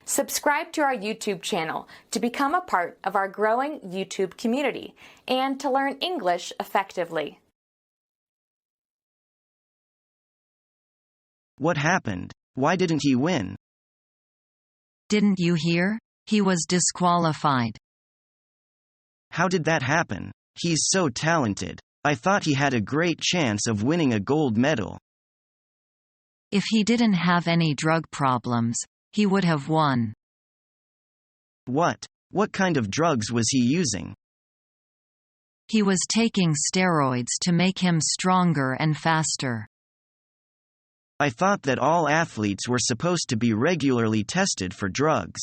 Subscribe to our YouTube channel to become a part of our growing YouTube community and to learn English effectively. What happened? Why didn't he win? Didn't you hear? He was disqualified. How did that happen? He's so talented. I thought he had a great chance of winning a gold medal. If he didn't have any drug problems, he would have won. What? What kind of drugs was he using? He was taking steroids to make him stronger and faster. I thought that all athletes were supposed to be regularly tested for drugs.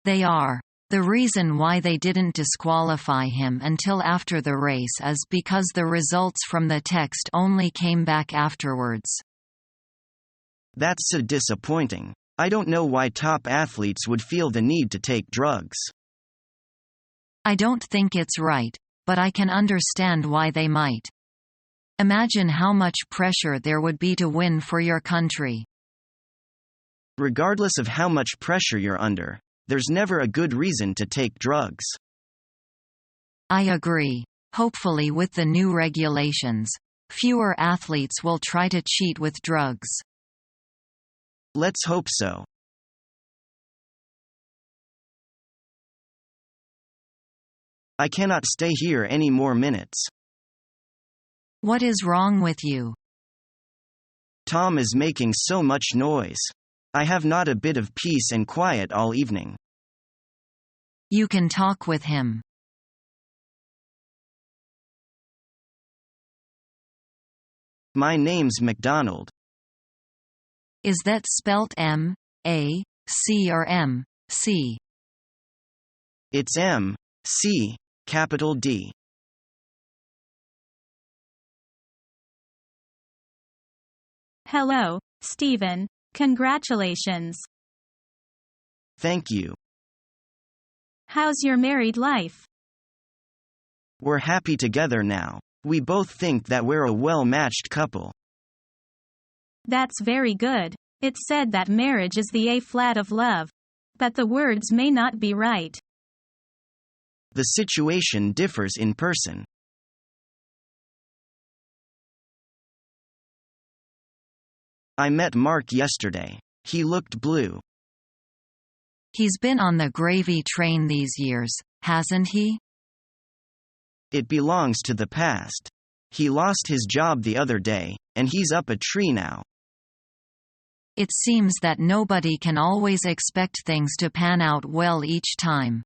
They are. The reason why they didn't disqualify him until after the race is because the results from the test only came back afterwards. That's so disappointing. I don't know why top athletes would feel the need to take drugs. I don't think it's right, but I can understand why they might. Imagine how much pressure there would be to win for your country. Regardless of how much pressure you're under, there's never a good reason to take drugs. I agree. Hopefully with the new regulations, fewer athletes will try to cheat with drugs. Let's hope so. I cannot stay here any more minutes. What is wrong with you? Tom is making so much noise. I have not a bit of peace and quiet all evening. You can talk with him. My name's McDonald. Is that spelt M-A-C or M-C? It's M-C, capital D. Hello, Stephen. Congratulations. Thank you. How's your married life? We're happy together now. We both think that we're a well-matched couple. That's very good. It's said that marriage is the A-flat of love. But the words may not be right. The situation differs in person. I met Mark yesterday. He looked blue. He's been on the gravy train these years, hasn't he? It belongs to the past. He lost his job the other day, and he's up a tree now. It seems that nobody can always expect things to pan out well each time.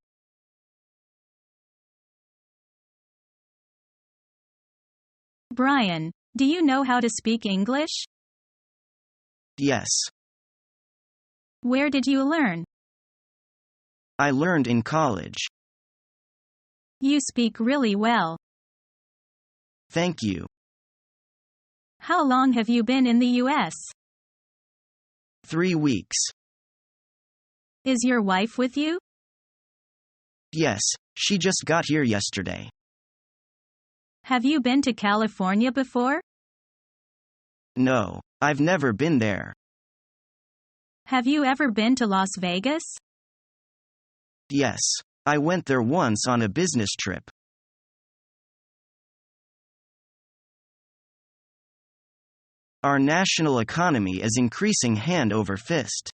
Brian, do you know how to speak English? Yes. Where did you learn? I learned in college. You speak really well. Thank you. How long have you been in the U.S.? 3 weeks. Is your wife with you? Yes, she just got here yesterday. Have you been to California before? No, I've never been there. Have you ever been to Las Vegas? Yes, I went there once on a business trip. Our national economy is increasing hand over fist.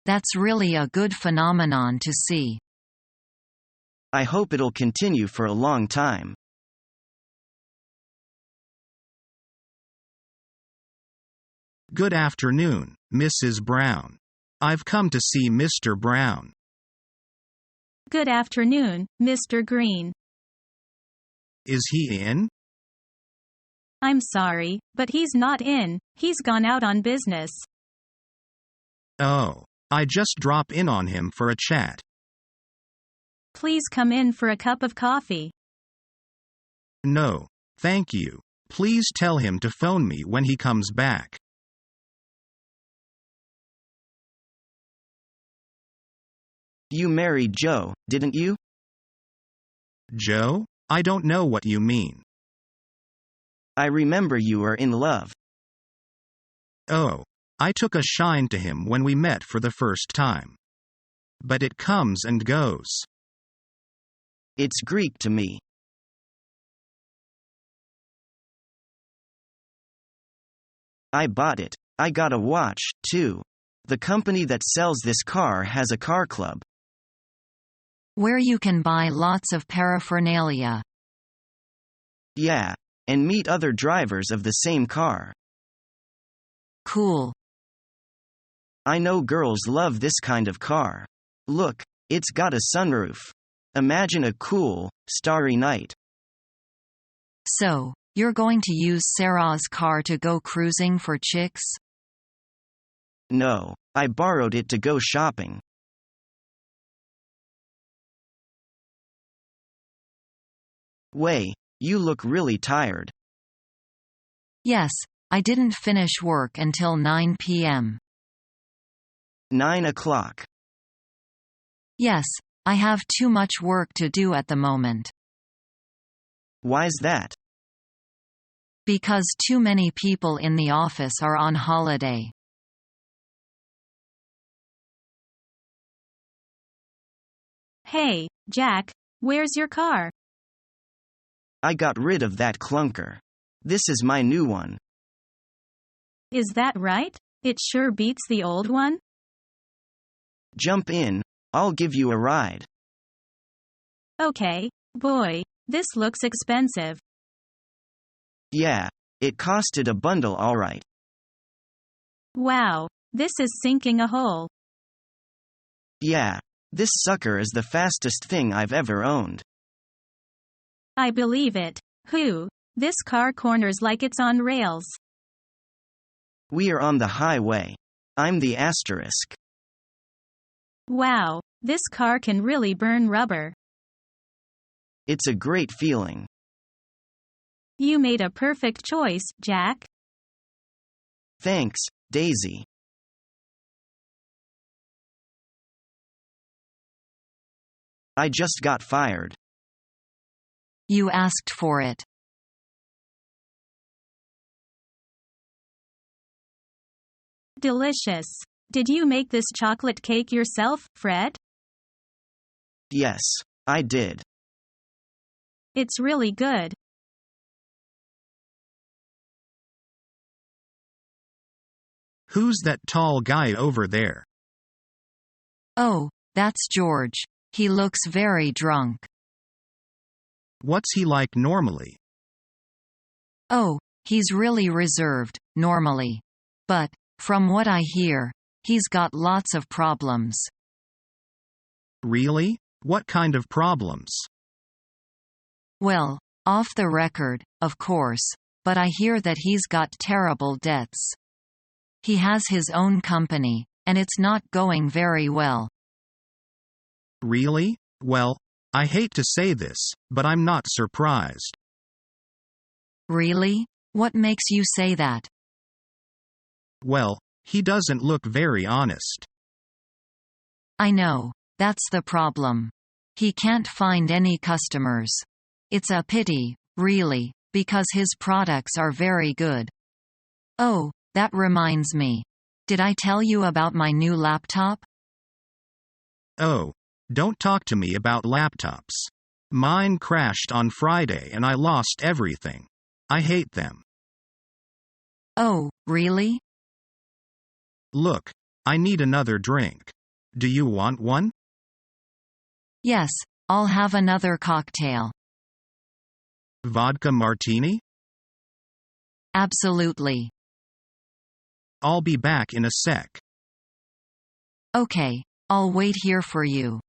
That's really a good phenomenon to see. I hope it'll continue for a long time. Good afternoon, Mrs. Brown. I've come to see Mr. Brown. Good afternoon, Mr. Green. Is he in? I'm sorry, but he's not in. He's gone out on business. Oh, I just drop in on him for a chat. Please come in for a cup of coffee. No, thank you. Please tell him to phone me when he comes back. You married Joe, didn't you? Joe? I don't know what you mean. I remember you were in love. Oh, I took a shine to him when we met for the first time. But it comes and goes. It's Greek to me. I bought it. I got a watch, too. The company that sells this car has a car club. Where you can buy lots of paraphernalia. Yeah. And meet other drivers of the same car. Cool. I know girls love this kind of car. Look, it's got a sunroof. Imagine a cool, starry night. So, you're going to use Sarah's car to go cruising for chicks? No, I borrowed it to go shopping. Wei, you look really tired. Yes, I didn't finish work until 9 p.m. 9 o'clock. Yes, I have too much work to do at the moment. Why's that? Because too many people in the office are on holiday. Hey, Jack, where's your car? I got rid of that clunker. This is my new one. Is that right? It sure beats the old one. Jump in, I'll give you a ride. Okay, boy, this looks expensive. Yeah, it costed a bundle alright. Wow, this is sinking a hole. Yeah, this sucker is the fastest thing I've ever owned. I believe it. Whew, this car corners like it's on rails. We are on the highway. I'm the asterisk. Wow, this car can really burn rubber. It's a great feeling. You made a perfect choice, Jack. Thanks, Daisy. I just got fired. You asked for it. Delicious. Did you make this chocolate cake yourself, Fred? Yes, I did. It's really good. Who's that tall guy over there? Oh, that's George. He looks very drunk. What's he like normally? Oh, he's really reserved, normally. But, from what I hear, he's got lots of problems. Really? What kind of problems? Well, off the record, of course, but I hear that he's got terrible debts. He has his own company, and it's not going very well. Really? Well, I hate to say this, but I'm not surprised. Really? What makes you say that? Well, he doesn't look very honest. I know, that's the problem. He can't find any customers. It's a pity, really, because his products are very good. Oh, that reminds me. Did I tell you about my new laptop? Oh, don't talk to me about laptops. Mine crashed on Friday and I lost everything. I hate them. Oh, really? Look, I need another drink. Do you want one? Yes, I'll have another cocktail. Vodka martini? Absolutely. I'll be back in a sec. Okay, I'll wait here for you.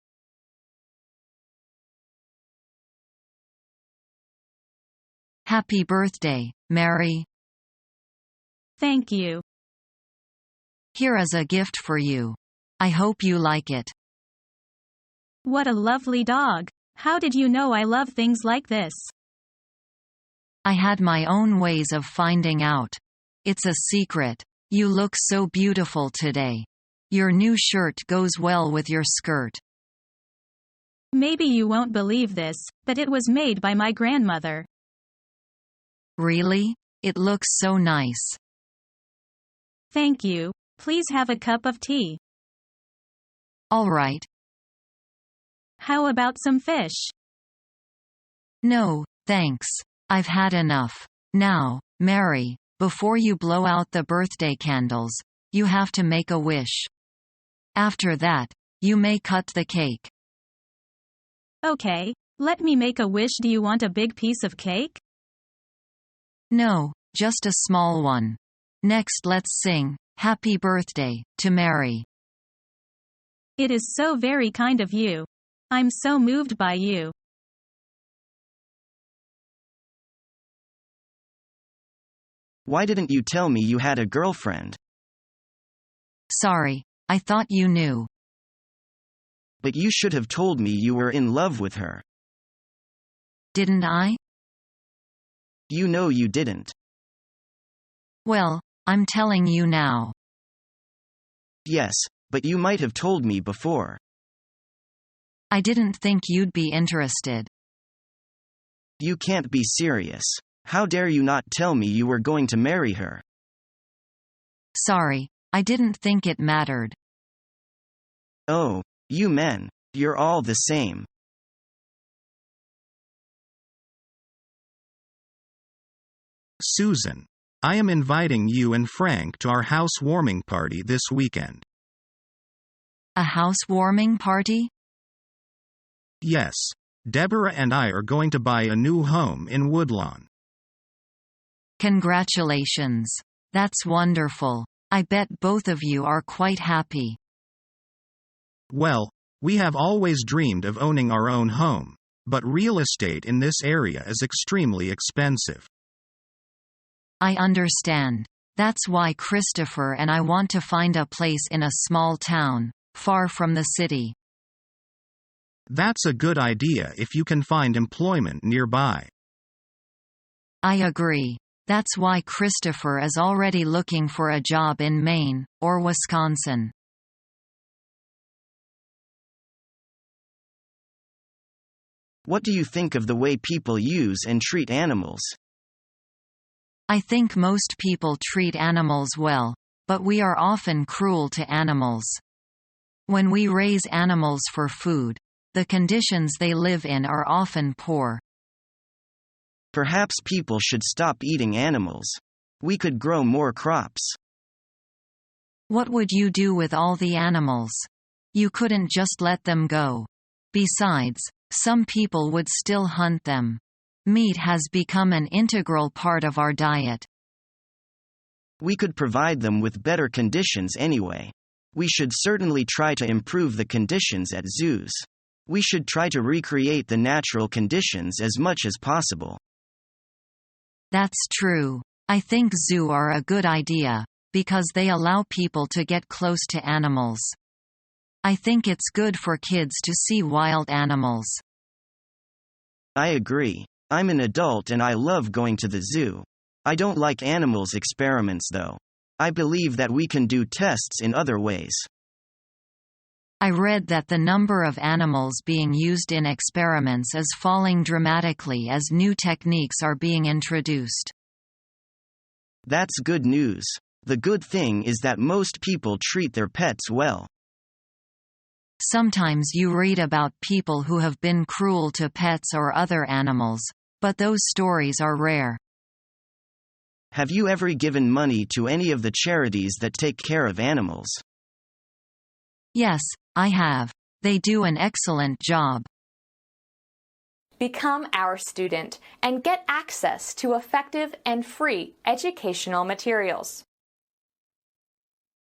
Happy birthday, Mary. Thank you. Here is a gift for you. I hope you like it. What a lovely dog. How did you know I love things like this? I had my own ways of finding out. It's a secret. You look so beautiful today. Your new shirt goes well with your skirt. Maybe you won't believe this, but it was made by my grandmother. Really? It looks so nice. Thank you. Please have a cup of tea. All right. How about some fish? No, thanks. I've had enough. Now, Mary, before you blow out the birthday candles, you have to make a wish. After that, you may cut the cake. Okay, let me make a wish. Do you want a big piece of cake? No, just a small one. Next, let's sing Happy Birthday to Mary. It is so very kind of you. I'm so moved by you. Why didn't you tell me you had a girlfriend? Sorry, I thought you knew. But you should have told me you were in love with her. Didn't I? You know you didn't. Well, I'm telling you now. Yes, but you might have told me before. I didn't think you'd be interested. You can't be serious. How dare you not tell me you were going to marry her? Sorry, I didn't think it mattered. Oh, you men, you're all the same. Susan, I am inviting you and Frank to our housewarming party this weekend. A housewarming party? Yes, Deborah and I are going to buy a new home in Woodlawn. Congratulations. That's wonderful. I bet both of you are quite happy. Well, we have always dreamed of owning our own home, but real estate in this area is extremely expensive. I understand. That's why Christopher and I want to find a place in a small town, far from the city. That's a good idea if you can find employment nearby. I agree. That's why Christopher is already looking for a job in Maine, or Wisconsin. What do you think of the way people use and treat animals? I think most people treat animals well, but we are often cruel to animals. When we raise animals for food, the conditions they live in are often poor. Perhaps people should stop eating animals. We could grow more crops. What would you do with all the animals? You couldn't just let them go. Besides, some people would still hunt them. Meat has become an integral part of our diet. We could provide them with better conditions anyway. We should certainly try to improve the conditions at zoos. We should try to recreate the natural conditions as much as possible. That's true. I think zoos are a good idea, because they allow people to get close to animals. I think it's good for kids to see wild animals. I agree. I'm an adult and I love going to the zoo. I don't like animals experiments though. I believe that we can do tests in other ways. I read that the number of animals being used in experiments is falling dramatically as new techniques are being introduced. That's good news. The good thing is that most people treat their pets well. Sometimes you read about people who have been cruel to pets or other animals, but those stories are rare. Have you ever given money to any of the charities that take care of animals? Yes, I have. They do an excellent job. Become our student and get access to effective and free educational materials.